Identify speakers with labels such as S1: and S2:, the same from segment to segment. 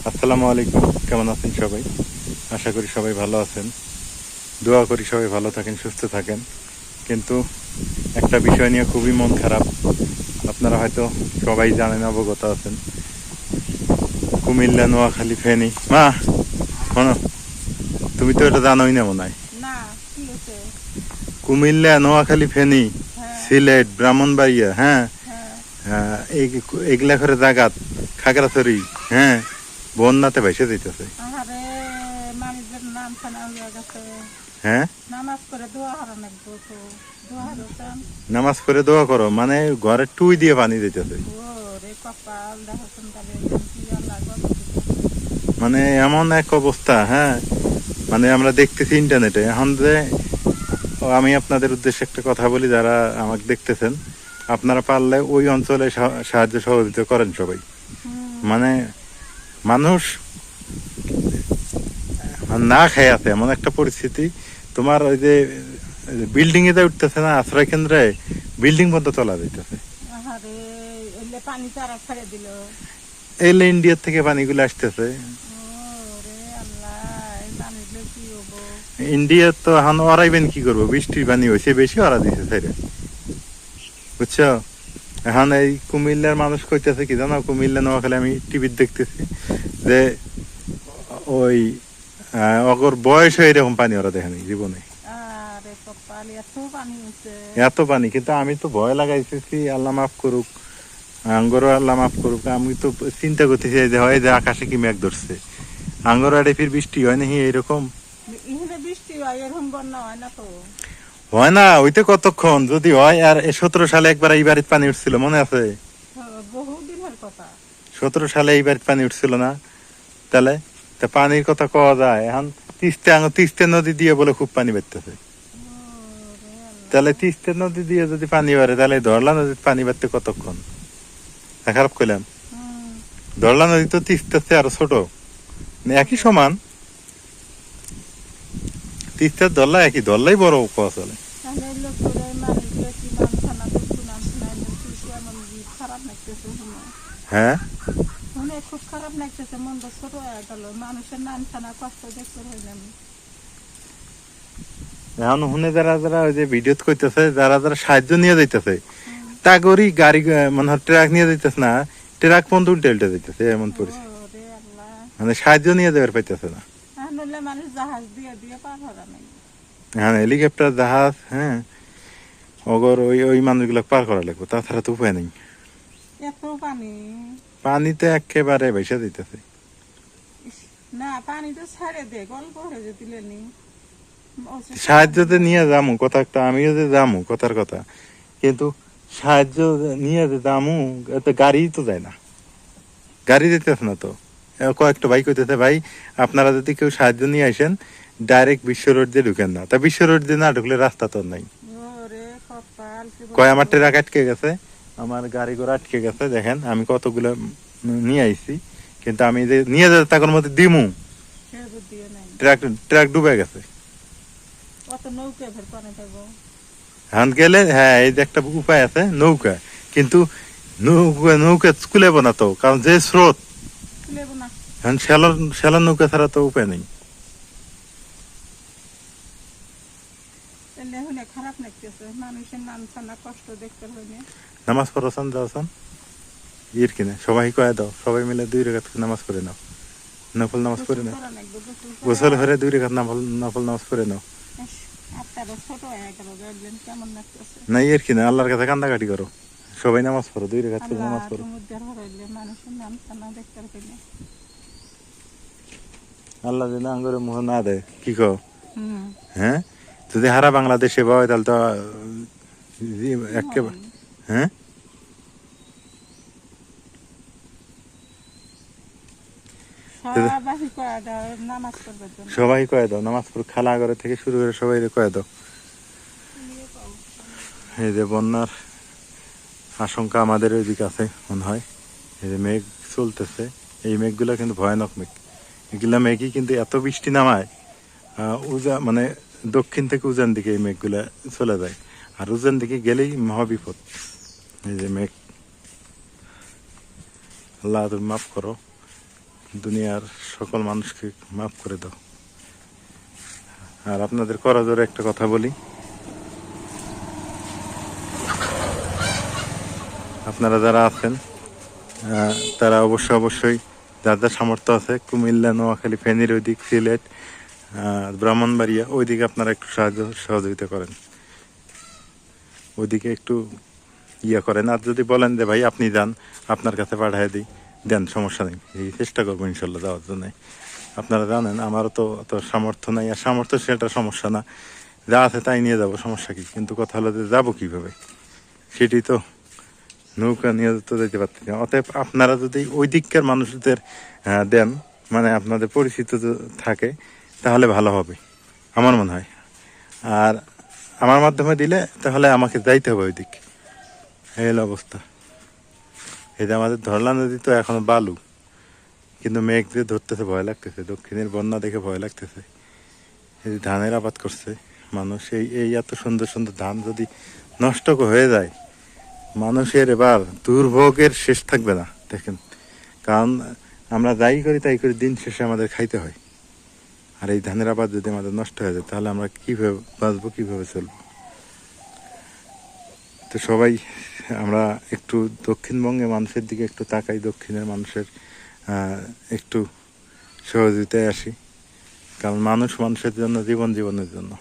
S1: আসসালামু আলাইকুম, কেমন আছেন সবাই? আশা করি সবাই ভালো আছেন। দোয়া করি সবাই ভালো থাকেন, সুস্থ থাকেন। কিন্তু একটা বিষয় নিয়ে খুবই মন খারাপ। আপনারা হয়তো সবাই জানেন, অবগত আছেন। কুমিল্লা, নোয়াখালী, ফেনী। মা, শোনো, তুমি তো এটা জানোই না মনে হয়।
S2: না, কি হয়েছে?
S1: কুমিল্লা, নোয়াখালী, ফেনী,
S2: হ্যাঁ,
S1: সিলেট, ব্রাহ্মণবাড়িয়া, হ্যাঁ,
S2: হ্যাঁ।
S1: এগুলা করে জাগাত, খাগড়াছড়ি, হ্যাঁ, বন্যাতে ভেসে দিতেছে।
S2: আহারে, মানুষের নাম ছানা হয়ে গেছে।
S1: হ্যাঁ,
S2: নামাজ করে দোয়া হারান একবো তো। দোয়া হারতাম।
S1: নামাজ পড়ে দোয়া করো, মানে ঘরে টুই দিয়ে পানি দিতেছে।
S2: ও রে কপাল দেখাচ্ছেন তাহলে কি আল্লাহ কত দিতে।
S1: মানে এমন এক অবস্থা, হ্যাঁ, মানে আমরা দেখতেছি ইন্টারনেটে এখন যে আমি আপনাদের উদ্দেশ্যে একটা কথা বলি, যারা আমাকে দেখতেছেন, আপনারা পারলে ওই অঞ্চলে সাহায্য সহযোগিতা করেন সবাই।
S2: হুম।
S1: মানে মানুষ না খেয়ে আছে এমন একটা পরিস্থিতি। তোমার ওই যে বিল্ডিং এ উঠতেছে না, আশ্রয় কেন্দ্রে বিল্ডিং পর্যন্ত তোলা যাইতেছে।
S2: আহারে, এলে পানি তারা ছেড়ে দিল।
S1: এলে ইন্ডিয়ার থেকে পানিগুলো আসতেছে।
S2: ও রে আল্লাহ, এই মানুষগুলো কি হবো?
S1: ইন্ডিয়া তো এখন ওরাইবেন কি করবো, বৃষ্টির পানি হয়েছে বেশি, ওরা দিছে সাইডে, বুঝছো? এখন এই কুমিল্লার মানুষ কইতেছে কি জানো, কুমিল্লা নোয়াখালী আমি টিভিতে দেখতেছি যে ওই অগর বয়স হয়ে এরকম পানি ওরা দেখেনি জীবনে,
S2: আরে কপাল, এত পানি হয়েছে।
S1: এত পানি। কিন্তু আমি তো ভয় লাগাইতেছি, আল্লাহ মাফ করুক, আঙ্গরও আল্লাহ মাফ করুক। আমি তো চিন্তা করতেছি যে হয় যে আকাশে কি মেঘ ধরছে, আঙ্গর আড়ে ফির বৃষ্টি হয় নাকি এরকম।
S2: এখানে বৃষ্টি হয়, এরকম বন্যা হয় না তো।
S1: হয় না, ওইতে কতক্ষণ যদি হয়। আর 17 সালে একবার এই বাড়িতে পানি উঠছিল, মনে আছে?
S2: বহু দিনের কথা।
S1: 17 সালে এই বাড়িতে পানি উঠছিল না? তাহলে তা পানির কথা কওয়া যায়। এখন তিস্তা নদী দিয়ে বলে খুব পানি বাড়তেছে।
S2: ওরে আল্লাহ।
S1: তাহলে তিস্তা নদী দিয়ে যদি পানি বাড়ে, তাহলে ধরলা নদীর পানি বাড়তে কতক্ষণ? খারাপ কইলাম?
S2: হুম।
S1: ধরলা নদী তো তিস্তার চেয়ে আরো ছোট, মানে একই সমান। তিস্তার ধরলা একই, ধরলাই বড় কোয়া চলে।
S2: তাহলে এই লোকগুলো, এই মানুষগুলো কি নাম ছানা দেখছি, নাম ছানা কি কেমন খারাপ লাগতেছে শুনে।
S1: হ্যাঁ,
S2: শুনে খুব খারাপ লাগতেছে, মনটা ছোট হয়ে গেল। মানুষের নাম ছানা কষ্ট দেখতে হইলাম।
S1: এখন শুনে যারা যারা ওই যে ভিডিও করতেছে, যারা যারা সাহায্য নিয়ে যাইতেছে,
S2: হুম।
S1: তাগরি গাড়ি মানে ট্রাক নিয়ে যাইতেছে না, ট্রাক পর্যন্ত উল্টে উল্টে যাইতেছে, এমন পরিস্থিতি।
S2: ওরে আল্লাহ।
S1: মানে সাহায্য নিয়ে যাবার পাইতেছে না।
S2: নইলে মানুষ জাহাজ দিয়ে দিয়ে পার হরা নাই।
S1: হ্যাঁ, হেলিকপ্টার, জাহাজ, হ্যাঁ, অগর ওই ওই মানুষগুলো পার করা লাগবে, তাছাড়া তো উপায় নেই।
S2: এত পানি।
S1: পানিতে একেবারে ভেসে দিতেছে।
S2: ইস, না পানি তো ছেড়ে দে, গল্প হয়ে যেতে নি।
S1: সাহায্য যে নিয়ে যামু কথা একটা, আমিও যে যামু কথার কথা, কিন্তু সাহায্য নিয়ে যে যামু, এতে গাড়ি তো যায় না, গাড়ি দিতেছে না তো। কয়েকটা ভাই কইতেছে, ভাই আপনারা যদি কেউ সাহায্য নিয়ে আসেন, ডাইরেক্ট বিশ্ব রোড দিয়ে ঢুকেন না। তা বিশ্ব রোড দিয়ে না ঢুকলে রাস্তা তো নাই।
S2: ওরে কপাল, কি
S1: কয় আমার
S2: বলবো।
S1: ট্রাক আটকে গেছে, আমার গাড়ি ঘোড়া আটকে গেছে, দেখেন আমি কতগুলো নিয়ে আইছি, কিন্তু আমি যে নিয়ে যাতে তার মধ্যে দিমু,
S2: সে বুদ্ধিও নাই।
S1: ট্রাক ট্রাক ডুবে গেছে।
S2: অত নৌকে ভের পানি পাবো।
S1: এখন গেলে, হ্যাঁ, এই যে একটা উপায় আছে, নৌকা। কিন্তু নৌকা কুলেব না তো, কারণ যে স্রোত।
S2: তুলেব না।
S1: এখন শ্যালর নৌকা ছাড়া তো উপায় নেই।
S2: তাহলে শুনে খারাপ লাগতেছে, মানুষের নাম ছানা কষ্ট দেখতে হইলে।
S1: নামাজ পড়াছেন, যাওয়াছেন ইর কিনে সবাই কয়ে দাও, সবাই মিলে 2 রাকাত নামাজ পড়ে নাও, নফল নামাজ পড়ে
S2: গোসল
S1: নাও।
S2: করা লাগবে, গোসল
S1: গোসল
S2: করে।
S1: হয়ে 2 রাকাত নফল নামাজ পড়ে নাও।
S2: ইস, আপনারও ছোট হয়ে গেল, দেখলেন কেমন লাগতেছে।
S1: না ইর কিনে আল্লাহর কাছে কান্দাকাটি করো, সবাই নামাজ পড়ো, 2 রাকাত করে
S2: আল্লাহ
S1: নামাজ পড়ো।
S2: সমুদ্রের হরাইলে মানুষের নাম ছানা দেখতে হইলে।
S1: আল্লাহ যেন আঙ্গুরে মুহ না দেয়, কি কো?
S2: হুম।
S1: হ্যাঁ, যদি হারা বাংলাদেশ সেবা হয়, তাহলে তো
S2: কি
S1: একেবারে,
S2: হবেন?
S1: হ্যাঁ,
S2: সবাই কয়া দাও নামাজ পড়বার জন্য।
S1: সবাই কয়ে দাও নামাজ পড়ো, খালা ঘরে থেকে শুরু করে সবাই কয়ে দাও। এই যে বন্যার আশঙ্কা আমাদের ওইদিকে আছে মনে হয়। এই যে মেঘ চলতেছে, এই মেঘগুলো কিন্তু ভয়ানক মেঘ। এগুলা মেঘই কিন্তু এত বৃষ্টি নামায়, মানে দক্ষিণ থেকে উজান দিকে এই মেঘগুলা চলে যায়, আর উজান দিকে গেলেই মহাবিপদ। এই যে মেঘ, আল্লাহ তুমি মাফ করো, দুনিয়ার সকল মানুষকে মাফ করে দাও। আর আপনাদের করজোরে একটা কথা বলি, আপনারা যারা আছেন তারা অবশ্যই যার যার সামর্থ্য আছে কুমিল্লা, নোয়াখালী, ফেনীর ওইদিক, সিলেট, ব্রাহ্মণবাড়িয়া ওইদিকে আপনারা একটু সহযোগিতা করেন, ওইদিকে একটু ইয়ে করেন। আর যদি বলেন যে ভাই আপনি যান, আপনার কাছে পাঠিয়ে দিই, দেন, সমস্যা নেই, এই চেষ্টা করবো ইনশাল্লাহ যাওয়ার জন্য। আপনারা জানেন আমারও তো অত সামর্থ্য নাই, আর সামর্থ্য সেটা সমস্যা না, যা আছে তাই নিয়ে যাব, সমস্যা কি। কিন্তু কথা হলো যে যাবো কীভাবে, সেটি তো নৌকা নিয়ে তো যেতে পারতেছি না। অতএব আপনারা যদি ওই দিককার মানুষদের দেন, মানে আপনাদের পরিচিত থাকে, তাহলে ভালো হবে আমার মনে হয়। আর আমার মাধ্যমে দিলে তাহলে আমাকে যাইতে হবে ওই দিক, এই হলো অবস্থা। এই যে আমাদের ধরলা নদী তো এখনো বালু, কিন্তু মেঘ যে ধরতেছে ভয় লাগতেছে, দক্ষিণের বন্যা দেখে ভয় লাগতেছে। এই যে ধানের আবাদ করছে মানুষ, এই এত সুন্দর সুন্দর ধান যদি নষ্ট হয়ে যায়, মানুষের এবার দুর্ভোগের শেষ থাকবে না। দেখেন, কারণ আমরা যাই করি তাই করি, দিন শেষে আমাদের খাইতে হয়। আর এই ধানের আবাদ যদি আমাদের নষ্ট হয়ে যায়, তাহলে আমরা কীভাবে বাঁচবো, কীভাবে চলবো? তো সবাই আমরা একটু দক্ষিণবঙ্গে মানুষের দিকে একটু তাকাই, দক্ষিণের মানুষের একটু সহযোগিতায় আসি, কারণ মানুষ মানুষের জন্য, জীবনের জন্য।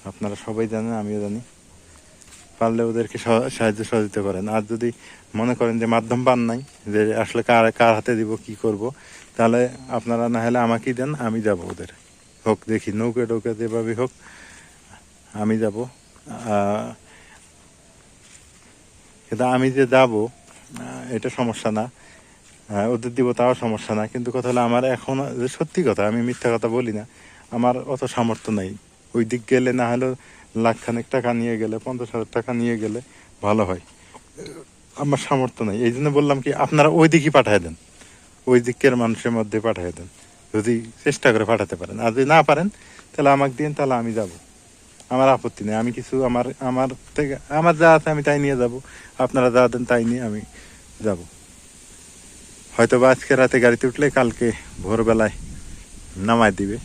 S1: আপনারা সবাই জানেন, আমিও জানি। পারলে ওদেরকে সাহায্য সহযোগিতা করেন। আর যদি মনে করেন যে মাধ্যম পান নাই, যে আসলে কার হাতে দিব, কি করব, তাহলে আপনারা না হলে আমাকেই দেন, আমি যাব ওদের হোক, দেখি নৌকা টৌকা যেভাবে হোক আমি যাব। কিন্তু আমি যে যাব এটা সমস্যা না, ওদের দিব তাও সমস্যা না। কিন্তু কথা হলো আমার এখন, সত্যি কথা, আমি মিথ্যা কথা বলি না, আমার অত সামর্থ্য নাই। ওই দিক গেলে না হলেও লাখখানেক টাকা নিয়ে গেলে, 50,000 টাকা নিয়ে গেলে ভালো হয়। আমার সামর্থ্য নাই, এই জন্য বললাম কি আপনারা ওই দিকই পাঠিয়ে দেন, ওই দিকের মানুষের মধ্যে পাঠিয়ে দেন, যদি চেষ্টা করে পাঠাতে পারেন। আর যদি না পারেন তাহলে আমাকে দিন, তাহলে আমি যাব, আমার আপত্তি নেই। আমি কিছু আমার থেকে আমার যা আছে আমি তাই নিয়ে যাব, আপনারা যা দেন তাই নিয়ে আমি যাব। হয়তো বা আজকে রাতে গাড়িতে উঠলে কালকে ভোরবেলায় নামায় দিবে,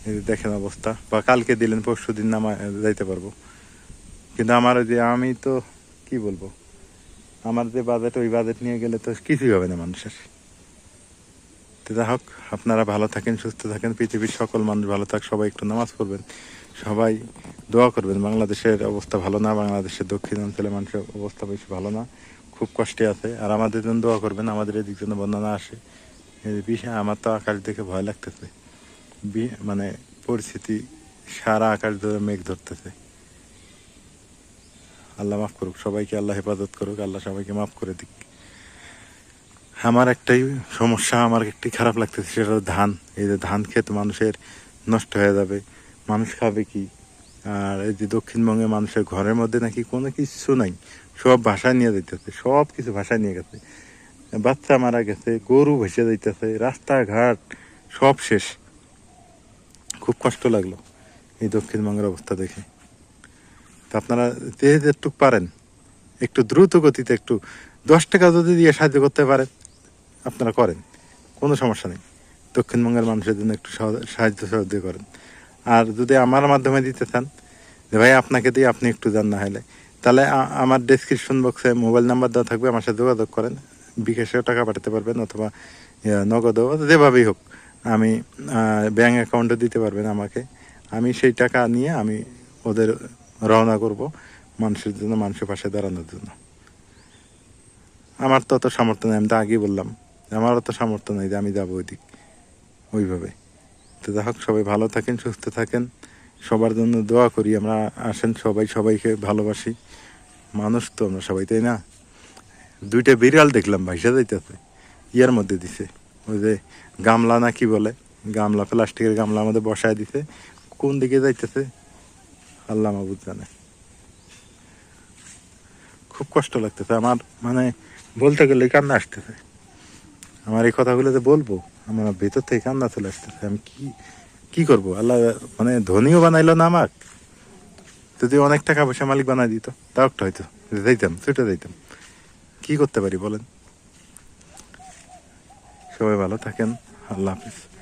S1: এই দেখেন অবস্থা। বা কালকে দিলেন, পরশু দিন নামায় যাইতে পারবো। কিন্তু আমার যে, আমি তো কি বলবো, আমার যে বাজেট, ওই বাজেট নিয়ে গেলে তো কিছুই হবে না মানুষের। তো যা হোক, আপনারা ভালো থাকেন, সুস্থ থাকেন, পৃথিবীর সকল মানুষ ভালো থাক, সবাই একটু নামাজ পড়বেন, সবাই দোয়া করবেন। বাংলাদেশের অবস্থা ভালো না, বাংলাদেশের দক্ষিণ অঞ্চলে মানুষের অবস্থা বেশি ভালো না, খুব কষ্টে আছে। আর আমাদের জন্য দোয়া করবেন, আমাদের এদিক জন্য বন্যা না আসে। বিষয় আমার তো আকাশ দেখে ভয় লাগতেছে, মানে পরিস্থিতি, সারা আকাশ ধরে মেঘ ধরতেছে। আল্লাহ মাফ করুক সবাইকে, আল্লাহ হেফাজত করুক, আল্লাহ সবাইকে মাফ করে দিক। আমার একটাই সমস্যা, আমার একটি খারাপ লাগতেছে, সেটা হলো ধান। এই যে ধান ক্ষেত মানুষের নষ্ট হয়ে যাবে, মানুষ খাবে কি? আর এই যে দক্ষিণবঙ্গে মানুষের ঘরের মধ্যে নাকি কোনো কিছু নাই, সব ভাষায় নিয়ে যাইতেছে, সব কিছু ভাষায় নিয়ে গেছে, বাচ্চা মারা গেছে, গরু ভেসে যাইতেছে, রাস্তাঘাট সব শেষ। খুব কষ্ট লাগলো এই দক্ষিণবঙ্গের অবস্থা দেখে। তো আপনারা যে যেটুক পারেন একটু দ্রুত গতিতে, একটু 10 টাকা যদি দিয়ে সাহায্য করতে পারেন আপনারা করেন, কোনো সমস্যা নেই। দক্ষিণবঙ্গের মানুষের জন্য একটু সাহায্য করেন। আর যদি আমার মাধ্যমে দিতে চান, যে ভাই আপনাকে দিয়ে আপনি একটু যান না হলে, তাহলে আমার ডেসক্রিপশন বক্সে মোবাইল নাম্বার দেওয়া থাকবে, আমার সাথে যোগাযোগ করেন, বিকাশেও টাকা পাঠাতে পারবেন, অথবা নগদও, যেভাবেই হোক। আমি ব্যাঙ্ক অ্যাকাউন্টে দিতে পারবেন আমাকে, আমি সেই টাকা নিয়ে আমি ওদের রওনা করব মানুষের জন্য, মানুষের পাশে দাঁড়ানোর জন্য। আমার তো অত সামর্থ্য নেই, আমি তো আগেই বললাম, আমার অত সামর্থ্য নেই যে আমি যাবো ওইদিক ওইভাবে। তো যাই হোক, সবাই ভালো থাকেন, সুস্থ থাকেন, সবার জন্য দোয়া করি আমরা। আসেন সবাই সবাইকে ভালোবাসি, মানুষ তো আমরা সবাই, তাই না? 2টা বিড়াল দেখলাম ভাইসা যাইতেছে, ইয়ার মধ্যে দিছে, ওই যে গামলা না কি বলে, গামলা, প্লাস্টিকের গামলা আমাদের বসায় দিছে, কোন দিকে যাইতেছে আল্লাহ মাহবুব জানে। খুব কষ্ট লাগতেছে আমার, মানে বলতে গেলে কান্না আসতেছে। আমার এই কথাগুলো যে বলবো, আমার ভেতর থেকে কান্না চলে আসতেছে। আমি কি করব? আল্লাহ মানে ধনীও বানাইলো না আমাক, যদি অনেক টাকা পয়সা মালিক বানাই দিত, তাও একটা হয়তো যাইতাম, ছুটে যাইতাম। কি করতে পারি বলেন? সবাই ভালো থাকেন। আল্লাহ হাফিজ।